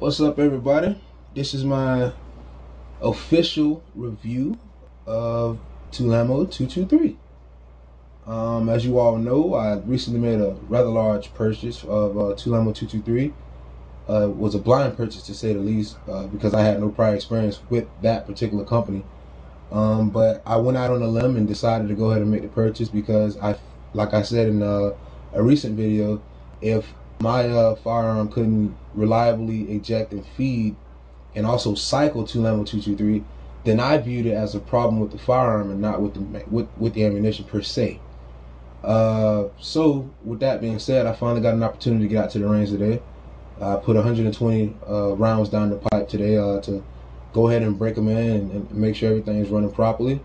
What's up, everybody? This is my official review of Tulammo 223. As you all know, I recently made a rather large purchase of Tulammo 223. It was a blind purchase, to say the least, because I had no prior experience with that particular company. But I went out on a limb and decided to go ahead and make the purchase because like I said in a recent video, if my firearm couldn't reliably eject and feed and also cycle Tulammo 223, then I viewed it as a problem with the firearm and not with the ammunition per se. So with that being said, I finally got an opportunity to get out to the range today. I put 120 rounds down the pipe today to go ahead and break them in and make sure everything is running properly.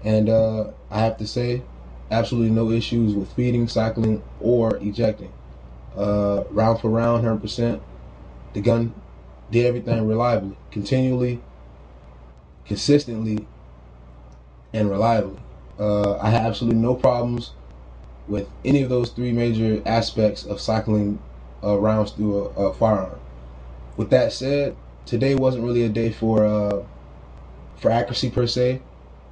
And I have to say, absolutely no issues with feeding, cycling, or ejecting. Round for round, 100%. The gun did everything reliably, continually, consistently, and reliably. I had absolutely no problems with any of those three major aspects of cycling rounds through a firearm. With that said, today wasn't really a day for accuracy per se,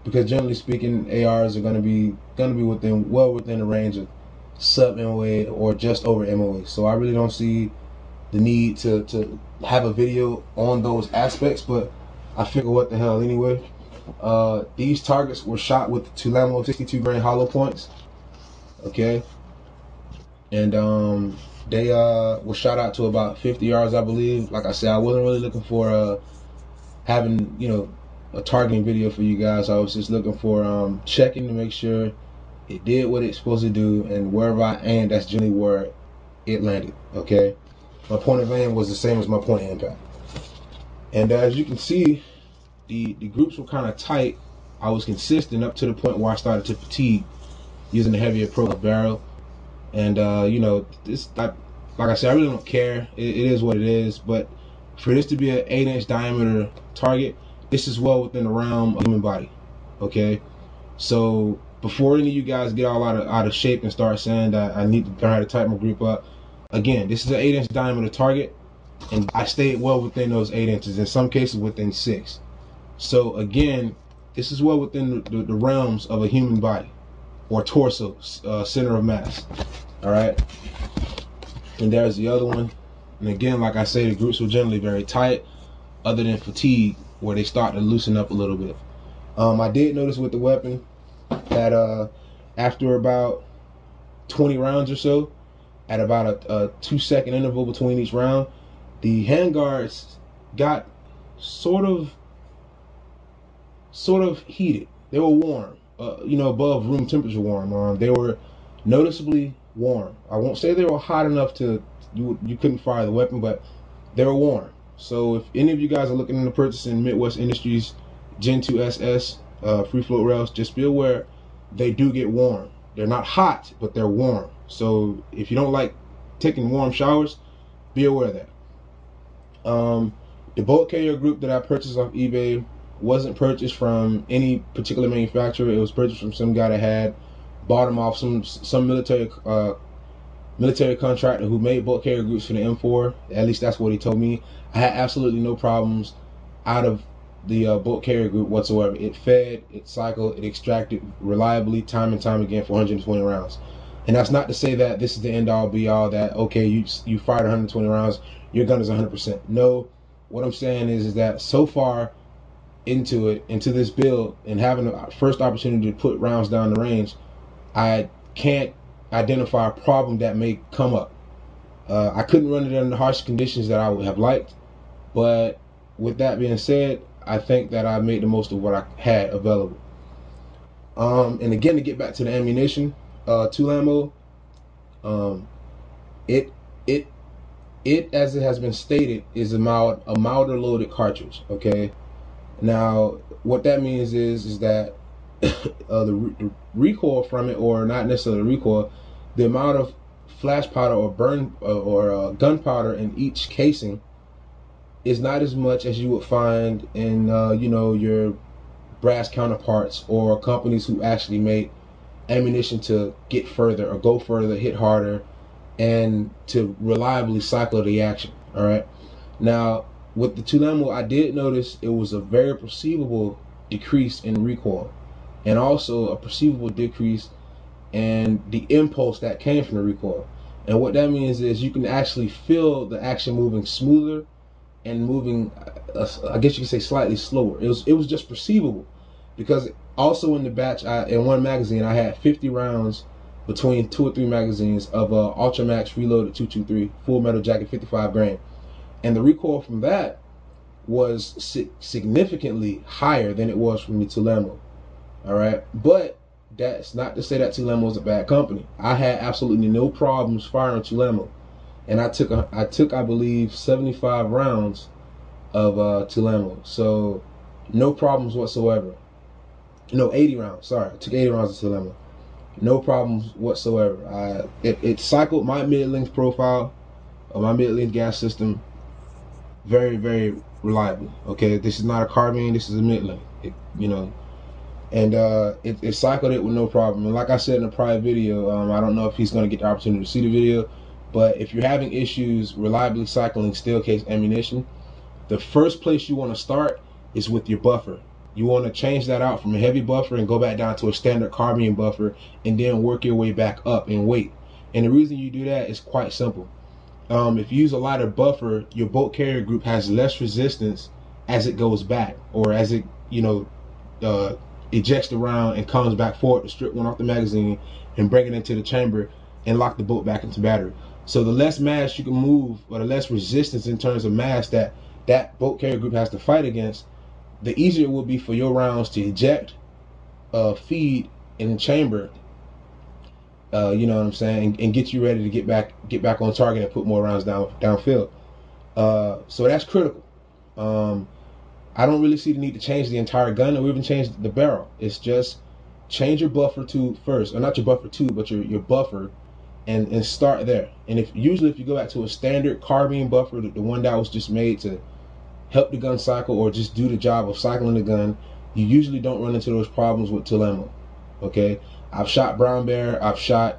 because generally speaking, ARs are gonna be well within the range of sub MOA or just over MOA. So I really don't see the need to have a video on those aspects, but I figure what the hell anyway. These targets were shot with Tulammo 62 grain hollow points, okay, and they were shot out to about 50 yards, I believe. Like I said, I wasn't really looking for having, you know, a targeting video for you guys. I was just looking for checking to make sure it did what it's supposed to do, and wherever I aimed, that's generally where it landed, okay? My point of aim was the same as my point of impact. And as you can see, the groups were kind of tight. I was consistent up to the point where I started to fatigue using the heavier profile barrel. And you know, like I said, I really don't care. It is what it is. But for this to be an 8-inch diameter target, this is well within the realm of human body, okay? So before any of you guys get all out of shape and start saying that I need to learn how to tighten my group up, again, this is an 8-inch diameter target, and I stayed well within those 8 inches, in some cases within 6. So again, this is well within the realms of a human body or torso, center of mass. All right, and there's the other one. And again, like I say, the groups were generally very tight, other than fatigue, where they start to loosen up a little bit. I did notice with the weapon that after about 20 rounds or so, at about a 2-second interval between each round, the handguards got sort of heated. They were warm, you know, above room temperature warm. They were noticeably warm. I won't say they were hot enough to you couldn't fire the weapon, but they were warm. So if any of you guys are looking into purchasing Midwest Industries Gen 2 SS free float rails, just be aware they do get warm. They're not hot, but they're warm. So if you don't like taking warm showers, be aware of that. The bolt carrier group that I purchased off eBay wasn't purchased from any particular manufacturer. It was purchased from some guy that had bought them off some military contractor who made bolt carrier groups for the M4. At least that's what he told me. I had absolutely no problems out of the bolt carrier group whatsoever. It fed, it cycled, it extracted reliably time and time again for 120 rounds. And that's not to say that this is the end all be all, that okay, you fired 120 rounds, your gun is 100%. No, what I'm saying is that so far into this build and having the first opportunity to put rounds down the range, I can't identify a problem that may come up. I couldn't run it under the harsh conditions that I would have liked, but with that being said, I think that I made the most of what I had available. And again, to get back to the ammunition, Tulammo, it as it has been stated is a milder loaded cartridge. Okay, now what that means is that the recoil from it, or not necessarily the recoil, the amount of flash powder or gunpowder in each casing is not as much as you would find in you know, your brass counterparts or companies who actually make ammunition to get further or go further, hit harder, and to reliably cycle the action. All right, Now, with the Tulammo, I did notice it was a very perceivable decrease in recoil, and also a perceivable decrease in the impulse that came from the recoil. And what that means is you can actually feel the action moving smoother and moving, I guess you could say, slightly slower. It was just perceivable, because also in the batch, in one magazine, I had 50 rounds between 2 or 3 magazines of Ultramax Reloaded 223 Full Metal Jacket 55 grain, and the recoil from that was significantly higher than it was from the Tulammo. All right, but that's not to say that Tulammo is a bad company. I had absolutely no problems firing Tulammo, and I took I believe 75 rounds of Tulammo, so no problems whatsoever. No, 80 rounds. Sorry, I took 80 rounds of Tulammo. No problems whatsoever. It cycled my mid-length profile, or my mid-length gas system, very, very reliably. Okay, this is not a carbine. This is a mid-length. And it cycled it with no problem. And like I said in a prior video, I don't know if he's going to get the opportunity to see the video, but if you're having issues reliably cycling steel case ammunition, the first place you want to start is with your buffer. You want to change that out from a heavy buffer and go back down to a standard carbine buffer, and then work your way back up in weight. And the reason you do that is quite simple. If you use a lighter buffer, your bolt carrier group has less resistance as it goes back, or as it ejects the round and comes back forward to strip one off the magazine and bring it into the chamber and lock the bolt back into battery. So the less mass you can move, or the less resistance in terms of mass that bolt carrier group has to fight against, the easier it will be for your rounds to eject, feed in the chamber, you know what I'm saying, and get you ready to get back on target and put more rounds downfield. So that's critical. I don't really see the need to change the entire gun or even change the barrel. It's just change your buffer tube first, or not your buffer tube, but your buffer, and start there. And if you go back to a standard carbine buffer, the one that was just made to help the gun cycle or just do the job of cycling the gun, you usually don't run into those problems with Tulammo. Okay, I've shot Brown Bear, I've shot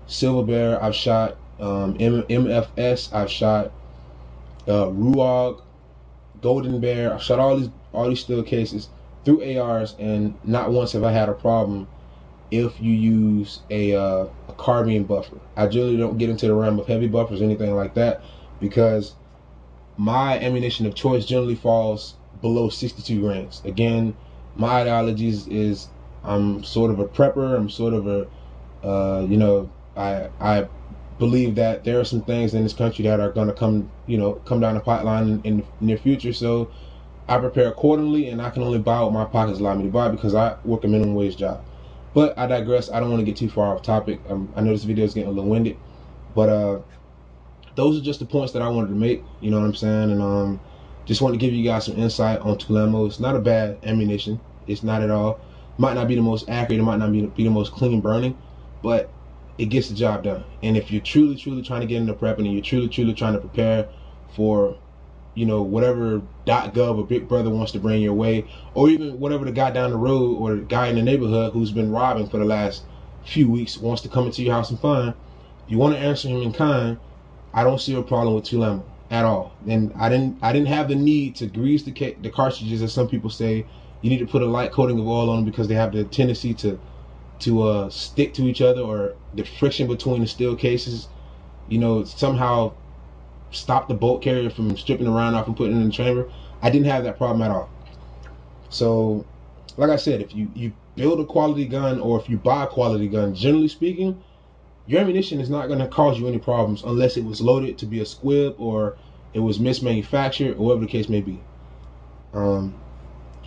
Silver Bear, I've shot MFS, I've shot Ruog, Golden Bear. I've shot all these steel cases through ARs, and not once have I had a problem if you use a carbine buffer. I generally don't get into the realm of heavy buffers or anything like that, because my ammunition of choice generally falls below 62 grains. Again, my ideology is I'm sort of a prepper. I'm sort of a I believe that there are some things in this country that are going to come down the pipeline in the near future. So I prepare accordingly, and I can only buy what my pockets allow me to buy, because I work a minimum wage job. But I digress. I don't want to get too far off topic. I know this video is getting a little winded, but those are just the points that I wanted to make. You know what I'm saying? And just want to give you guys some insight on Tulammo. It's not a bad ammunition. It's not at all. Might not be the most accurate. It might not be the most clean burning, but it gets the job done. And if you're truly trying to get into prepping, and you're truly trying to prepare for, whatever .gov or Big Brother wants to bring your way, or even whatever the guy down the road or the guy in the neighborhood who's been robbing for the last few weeks wants to come into your house and find, you want to answer him in kind, I don't see a problem with Tulammo at all. And I didn't have the need to grease the cartridges, as some people say. You need to put a light coating of oil on them because they have the tendency to stick to each other, or the friction between the steel cases, somehow stop the bolt carrier from stripping the round off and putting it in the chamber. I didn't have that problem at all. So, like I said, if you build a quality gun, or if you buy a quality gun, generally speaking, your ammunition is not going to cause you any problems unless it was loaded to be a squib, or it was mismanufactured, or whatever the case may be.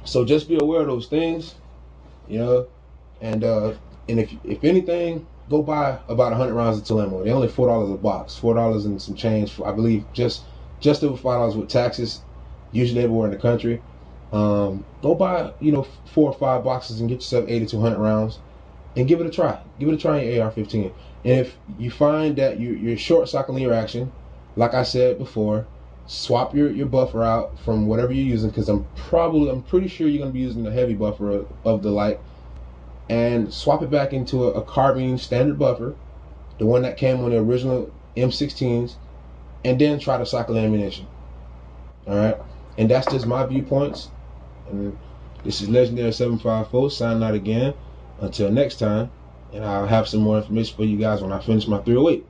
So just be aware of those things, and if anything, go buy about 100 rounds of Tulammo. They're only $4 a box, $4 and some change. I believe just over $5 with taxes, usually everywhere in the country. Go buy 4 or 5 boxes and get yourself 80 to 100 rounds, and give it a try. Give it a try in your AR-15. And if you find that you're short cycling your action, like I said before, swap your buffer out from whatever you're using, because I'm pretty sure you're going to be using the heavy buffer of the light, and swap it back into a carbine standard buffer, the one that came on the original M16s, and then try to cycle ammunition. All right, and that's just my viewpoints. And this is Legendary 754 signing out again. Until next time, and I'll have some more information for you guys when I finish my 308.